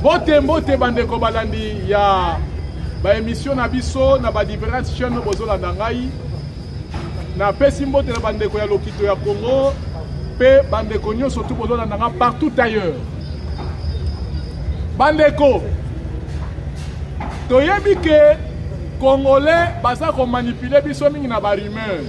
Mbote bandeko balandi ya ba émission na biso na ba différentes chaînes bozolanda ngai na pesi mbote na bandeko ya lokito ya Congo pe bandeko nyonso tu bozolanda nga partout ailleurs. Bandeko toyebi ke Congolais baza ko manipuler biso mingi na ba rumeur.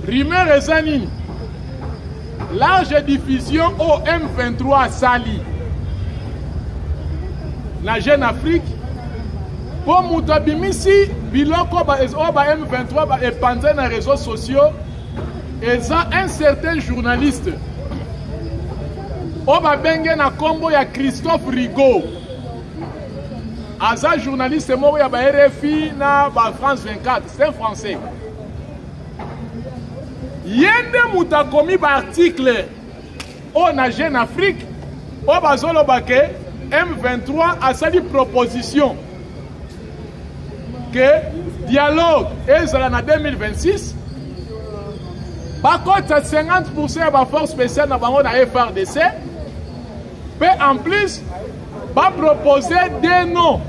Rumeur eza nini? Large diffusion au M23 sali na Jeune Afrique pour mutabimisi biloko ba M23 ba epanze na réseaux sociaux et ça un certain journaliste o ba benge na kombo ya Christophe Rigaud aza journaliste moko ya ba RFI na ba France 24 c'est un français. Yende mutakomi ba article o na Jeune Afrique o bazolo bake M23 a sali proposition que dialogue ezala na 2026 bakota 50% ya ba force spéciale na bango na FRDC pe en plus ba proposer des noms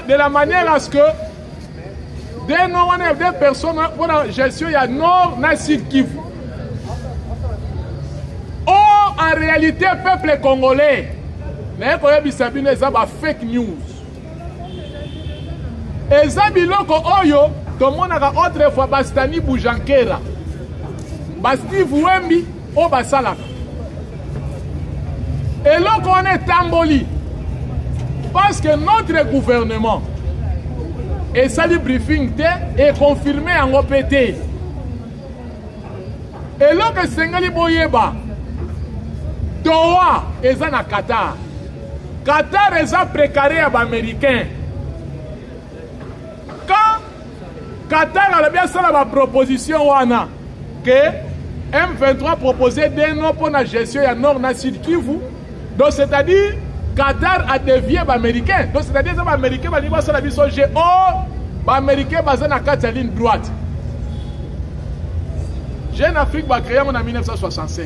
de la manière à ce que des noms des personnes pour la gestion il y a Nord na Sud Kivu. Or en réalité peuple congolais mais ko yebisabine eza ba fake news. Eza biloko oyo tomonaka autrefois Bastani Boujankera ba Steve Wembi o basalaka eloko on est tamboli parce que notre gouvernement et ça le briefing est confirmé en OPT. Et là que Sengali Boyeba, Doha est na Qatar. Qatar est précaré à l'américain. Quand Qatar a bien ça la proposition wana que M23 proposait des noms pour la gestion ya Nord na Sud Kivu, donc c'est-à-dire Qatar a dévié l'américain. Donc c'est-à-dire que l'américain va dire que la vision l'américain basé dans la ligne droite. Jeune Afrique va créer en 1965.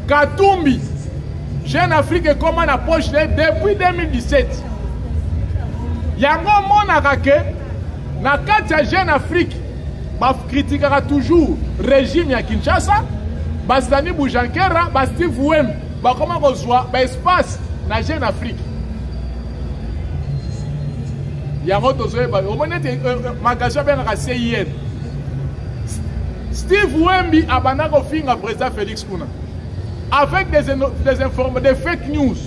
Katumbi, Jeune Afrique est comme en approche depuis 2017. Yango monaka ke na kati ya Jeune Afrique ba critiquera toujours régime ya Kinshasa, Bastani Boujankera, ba Steve Wembi. Bah comment on voit bah espace na Jeune Afrique. Il y a un autre au moins magasin bien la CIN. Steve Wembi a banako finga président Félix Kuna avec des informations des fake news.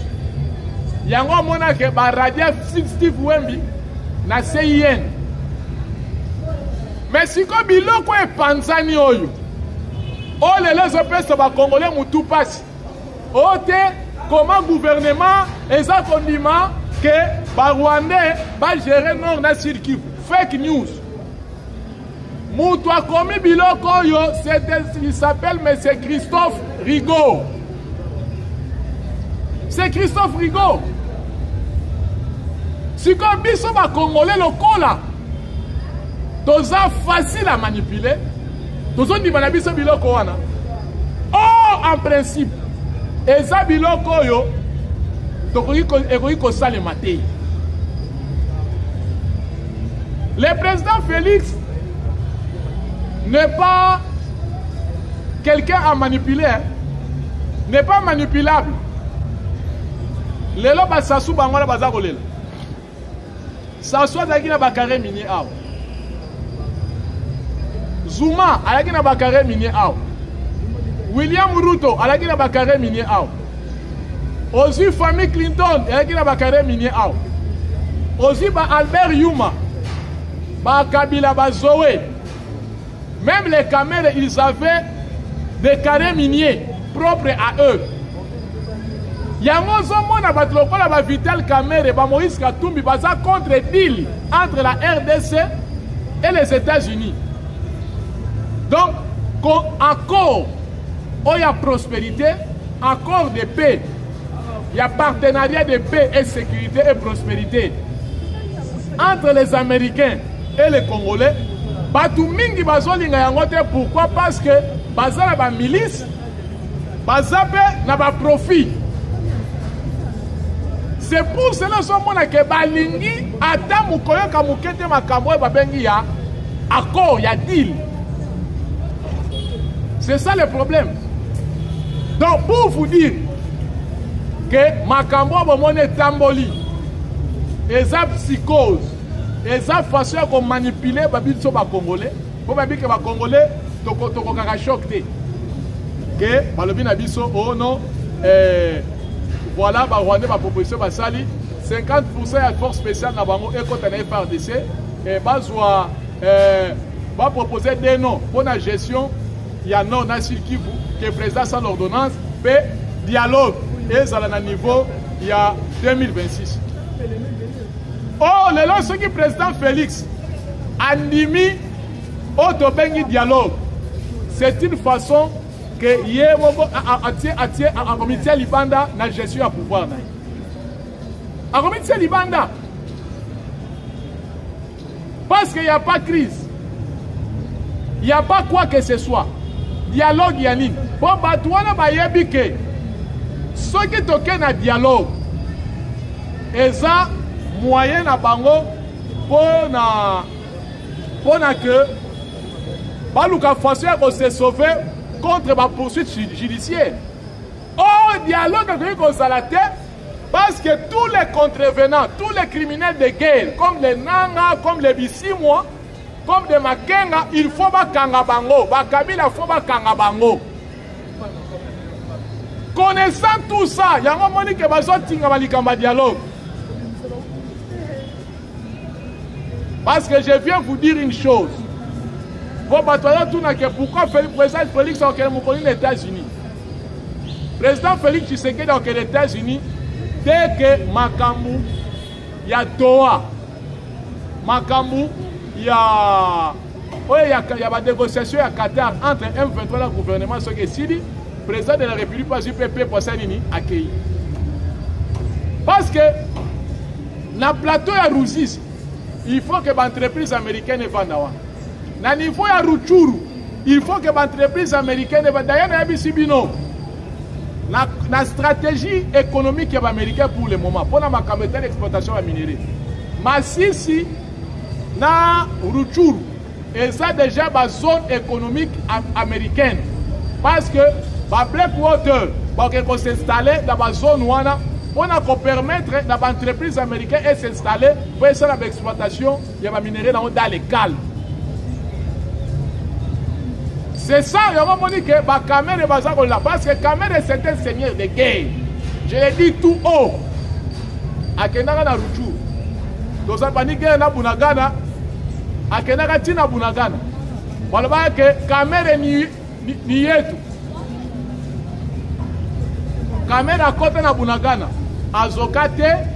Il y a un moment que ba radio Steve Wembi na CIN. Mais si comme biloko e panzani oyo. Oh les opérations ba congolais mutu passe. Ote, comment le gouvernement et ça condiment que les Rwandais va gérer Nord na Sud Kivu. Fake news. Moutoua komi biloko yo, il s'appelle M. Christophe Rigaud. C'est Christophe Rigaud. Si comme biso ba congolais locaux là, toza facile à manipuler. Tozo di banabiso biloko wana. Oh, en principe. Et ça biloko yo tokoki kosalema te. Le président Félix n'est pas quelqu'un à manipuler, n'est pas manipulable. Lelo ba sasu bangwana baza kolela. Sasu azaki na bakare mini aw. Zuma ayaki na bakare mini aw. William Ruto alaki na bakare minier aw. Aussi famille Clinton alaki na bakare minier aw. Aussi ba Albert Yuma, ba Kabila ba Zoé. Même les caméras ils avaient des carrés miniers propres à eux. Yango zomona ba lokola ba Vital Kamerhe ba Moïse Katumbi baza contre deal entre la RDC et les États-Unis. Donc accord il y a prospérité, accord de paix, il y a partenariat de paix et sécurité et prospérité entre les Américains et les Congolais. Batu mingi bazolinga yango te. Pourquoi? Parce que bazala ba milice bazape na ba profit. C'est pour cela que balingi ata mukoyo ka mukete makambo ba bengi ya accord ya deal. C'est ça le problème. Donc pour vous dire que makambo bomone tamboli eza psychose, eza façon de manipuler babiso ba congolais, pour babi que ba congolais toko kaka choc te. Que balobi na biso oh non voilà, ma proposition basali 50% à force spéciale dans bango et quand on est FARDC et bazwa va proposer des noms pour la gestion il y a non national qui est président sans l'ordonnance et dialogue et ça à niveau il y a 2026. Oh le long ce qui président Félix andimi autobengi dialogue c'est une façon que yé mogo a comité libanda na gestion à pouvoir na a comité libanda parce qu'il n'y a pas crise, il n'y a pas quoi que ce soit dialogue yanine bon batouana ba yebi ke ceux qui toquent na dialogue eza moyen na bango pour na que baluka façon de se sauver contre ma poursuite judiciaire. Oh, dialogue avec Gonzalate, parce que tous les contrevenants, tous les criminels de guerre, comme les Nanga, comme les Bissimois, comme les Makenga, il faut pas Kangabango, Bakabila, il faut pas Kangabango. Connaissant tout ça, il y a un moment que Bazo Tingabalikamba dialogue. Parce que je viens vous dire une chose. Pourquoi président Félix est aux États-Unis? Président Félix Tshisekedi est aux États-Unis dès que Makambu, il y a Doha, Makambu, il y a des négociations à Qatar entre M23 et le gouvernement, ce que Sidi, président de la République, pas UPP pour Sanini, accueilli. Parce que dans le plateau à Rouzis, il faut que l'entreprise américaine vendent. Na niveau ya Ruchuru, il faut que l'entreprise américaine d'ailleurs la stratégie économique américaine pour le moment pour la macameta d'exploitation à minerai. Masisi na Ruchuru et ça déjà la zone économique américaine parce que la Blackwater va s'installer dans la zone ouana pour permettre à l'entreprise américaine de s'installer pour essayer l'exploitation de la minerai dans les calmes. C'est ça, il y a un moment que la caméra est basée là. Parce que la caméra c'est un seigneur de guerre. Je l'ai dit tout haut. A Kendaga na Ruchu. Donc ça pas ni guerre na Bunagana. A Kendaga tina Bunagana. Voilà que la caméra ni yetu. Caméra côté na Bunagana. Azokate,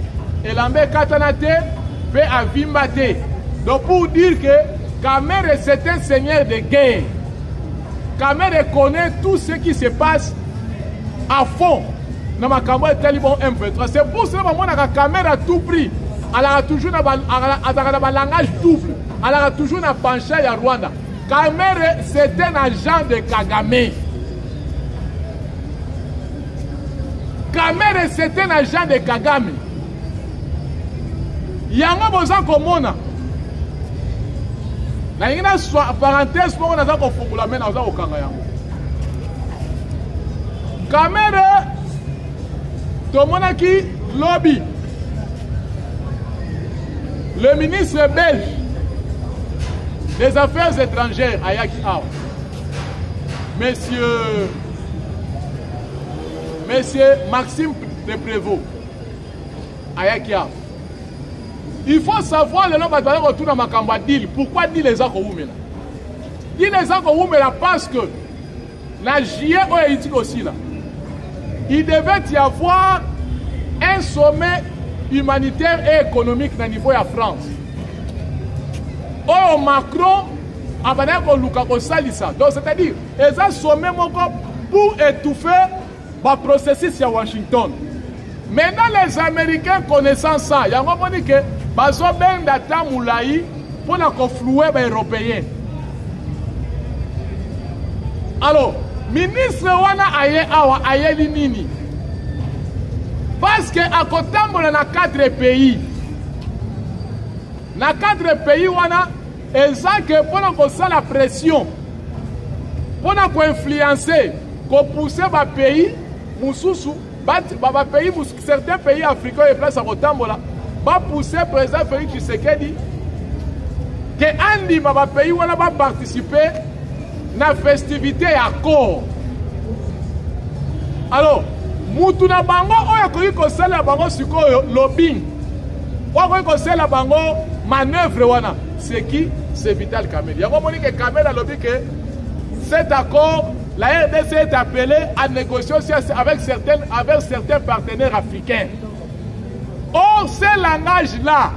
elambe katanate, pe avimbate. Donc pour dire que la caméra c'est un seigneur de guerre. Caméra connaît tout ce qui se passe à fond dans ma caméra Talibon M23. C'est pour cela que la caméra à tout prix, elle a toujours un langage double, elle a toujours un penchant à Rwanda. Caméra c'est un agent de Kagame. Caméra c'est un agent de Kagame. Il y a un besoin comme na ingina soit parenthèse pour on a ko fungula mena za okanga yango caméra to monaki lobby le ministre belge des affaires étrangères Ayaki Aw monsieur Maxime de Prévost Ayaki Aw. Il faut savoir le nom de la retour dans ma campagne deal. Pourquoi dit les gens qu'on là? Dit les gens qu'on là parce que la JE aussi là. Il devait y avoir un sommet humanitaire et économique au niveau de la France. Oh Macron a dit que ça. Donc c'est-à-dire, ils ont sommet pour étouffer le processus à Washington. Maintenant les Américains connaissant ça, il y a un moment que bazo ben data moulaï pour la conflouer les Européens. Alors, ministre wana aye awa ayeli nini parce que akotambola na 4 pays na 4 pays wana eza ke mpona kosala pression mpona koinfluencer kopousser bapays mosusu bapays certains pays africains oyo place akotambola bapousser président Félix Tshisekedi ke andima bapays wana baparticiper na festivité ya corps. Alors mutu na bango oyo akoki kosala bango sikoyo lobbying oyo akoki kosala bango manœuvre wana c'est qui? C'est Vital Kamerhe. Yango moni ke Kamerhe alobi que cet accord la RDC est appelée à négocier aussi avec certains partenaires africains. Or ce langage là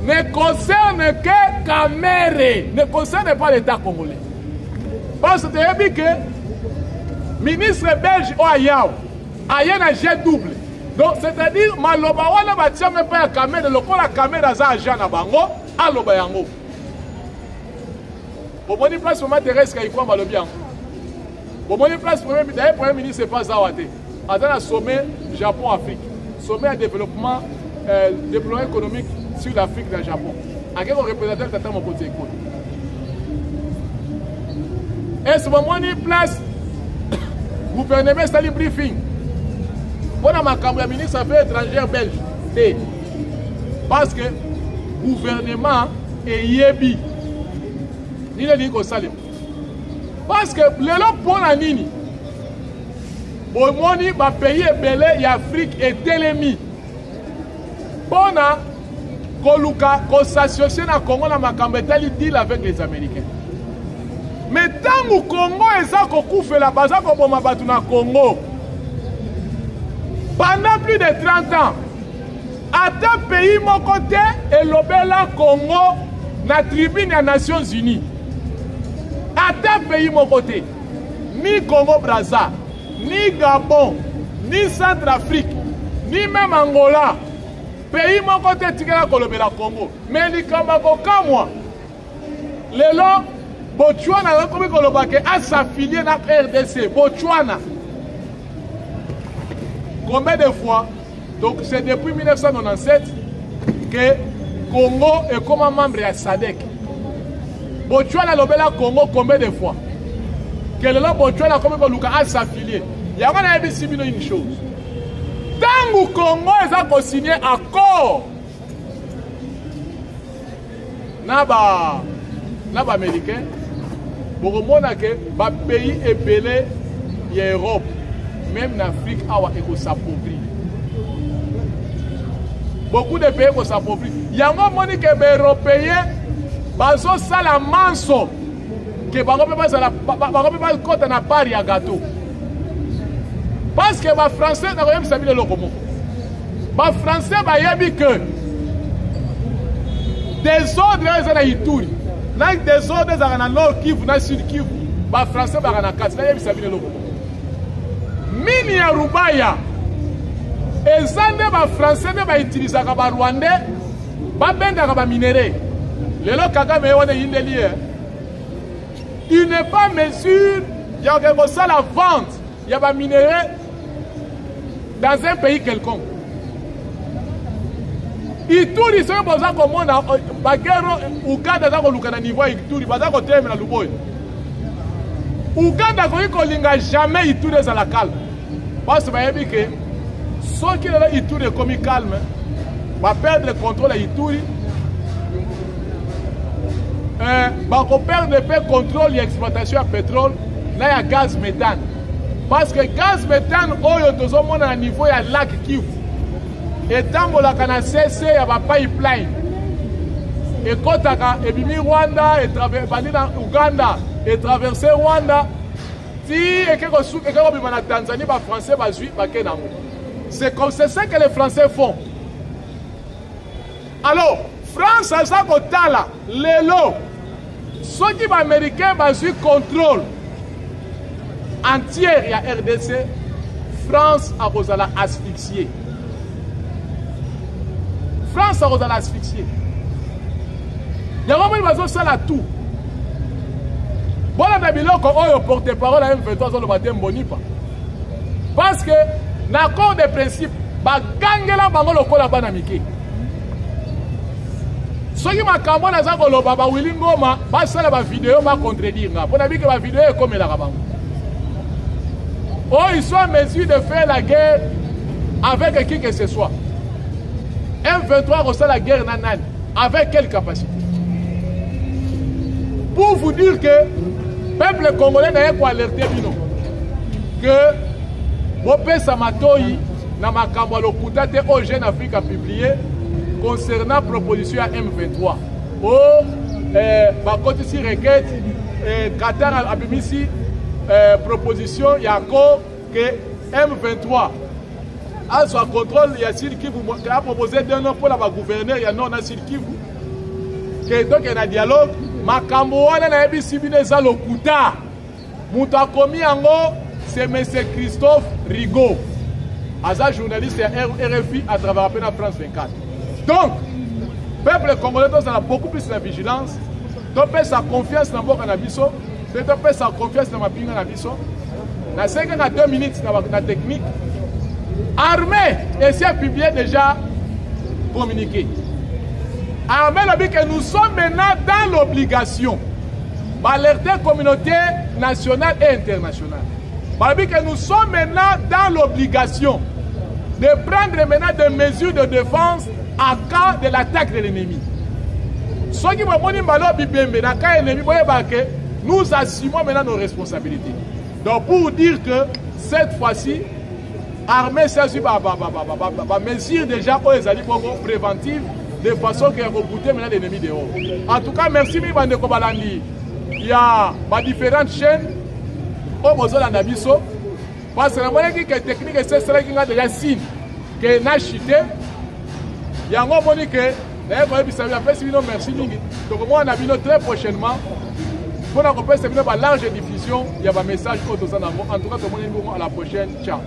ne concerne que Kamerhe, ne concerne pas l'État congolais. Parce que tu as dit que le ministre belge Oyao a un jet double. Donc, c'est-à-dire, maloba wana batia même pas ya Kamerhe, lokola Kamerhe aza agent na bango, aloba yango. Bomoni place pour m'intéresser quand il croit malobi yango. Bomoni place d'ailleurs premier ministre c'est pas Zawate. Aza na sommet Japon-Afrique. Sommet de développement économique sur l'Afrique et le Japon. À quel représentant tata mon côté écoute. Et ce moment ni place gouvernement stali briefing. Bon ma caméra ministre affaires étrangères belge. Parce que gouvernement est yebi. Ni le dit ko salim. Parce que lelo pona nini. Bomoni ba pays ebele ya Afrique est telemi. Pona koluka ko s'associer na Congo na makambo etali deal avec les Américains. Mais tant que Congo eza kokufela baza ko boma batu na Congo. Pendant plus de 30 ans, à un pays mon côté et l'obéla Congo na tribune des Nations Unies. À un pays mon côté, ni Congo Brazza, ni Gabon, ni Centrafrique, ni même Angola. Pays mon côté tigala kolobela Congo. Mais ni Kambako kamwa. Lelo Botswana la komi kolobake a s'affilier na RDC. Botswana. Combien de fois? Donc c'est depuis 1997 que Congo est comme un membre de SADC. Botswana lobela Congo combien de fois? Que le Botswana comme Luka a s'affilier. Il y a une chose. Tant que Congo est signé accord, naba américain, pour que le pays est belé en Europe, même en Afrique, il s'appauvrit. Beaucoup de pays s'appauvrit. Il y a un moment que les Européens ont la manso que les côté na part ya gâteau. Parce que les Français n'ont pas sabi le locomo. Les Français ont dit que des ordres sont à Ituri. Des ordres sont à Nord Kivu, na Sud Kivu. Les Français sont à Kati. Ils sabi le locomo. Mini ya Rubaya. Et ça, les Français ont utilisé les Rwandais. Ils minéraux. Les Kagame il n'est pas mesure, il y a la vente, il y a des minéraux dans un pays quelconque. Ituri, c'est un peu comme on Ouganda a un niveau Ituri, il a Luboy. Ouganda n'a jamais Ituri dans la calme. Parce que ceux qui ont Ituri comme calme, va perdre le contrôle à Ituri. Va perdre le contrôle de l'exploitation de pétrole, là il y a gaz méthane. Parce que gaz méthane, au niveau de lac Kivu. Et tant que la cessé, il y a un pipeline. Et quand il y a Rwanda, et traversé Ouganda, et traversé Rwanda, si il y a quelque chose qui est en Tanzanie, les Français vont suivre. C'est ça que les Français font. Alors, France a ça comme là, les lots. Ceux qui sont américains vont suivre contrôle entier à RDC. France a besoin d'asphyxier. France a besoin d'asphyxier. Il y a vraiment besoin de ça tout. Voilà na biloko oyo porte-parole à M23 dans le matin bonipa. Parce que l'accord de principe bagangela bango lokola bana mike. Soki makambo na za koloba ba Willy Ngoma basala ba vidéo ba contredire nga. Pona bike ba vidéo ekomela ka bango. Oh, ils sont en mesure de faire la guerre avec qui que ce soit. M23 reçoit la guerre nanan. Avec quelle capacité? Pour vous dire que le peuple congolais n'a pas alerté bino. Que Mopé Samatoi n'a pas qu'à au Jeune Afrique a publié concernant la proposition à M23. Oh, côté si requête, Qatar a mis ici proposition, il y a encore que M23 a son contrôle, il y a Sud Kivu, qui a proposé d'un an pour la gouverneur, il y a non à Sud Kivu. Donc il y a un dialogue. Makambo wana na yebi sibine za lokuta. Mutu akomi yango c'est M. Christophe Rigaud. Aza journaliste à RFI à travers la France 24. Donc, peuple congolais a beaucoup plus de vigilance. Donc, sa confiance dans le Canabiso. Donc, sa confiance dans le Canabiso. Dans 5 à 2 minutes dans la technique. Armée, essaie de publier déjà communiqué. Armée a dit que nous sommes maintenant dans l'obligation d'alerter la communauté nationale et internationale. Il dit que nous sommes maintenant dans l'obligation de prendre maintenant des mesures de défense en cas de l'attaque de l'ennemi. Ce qui m'a dit, nous assumons maintenant nos responsabilités. Donc pour dire que cette fois-ci, l'armée s'est mesure déjà aux préventives de façon que recruter maintenant l'ennemi dehors. En tout cas, merci Mibande Kobalandi. Il y a différentes chaînes au Mozol Anabiso. Parce que la moyenne qui est technique, c'est celle qui a déjà signe que n'a chuté. Il y a un moment que merci. Donc moi on a vu très prochainement. Pour la large diffusion, il y a un message pour tous en tout cas, à la prochaine. Ciao.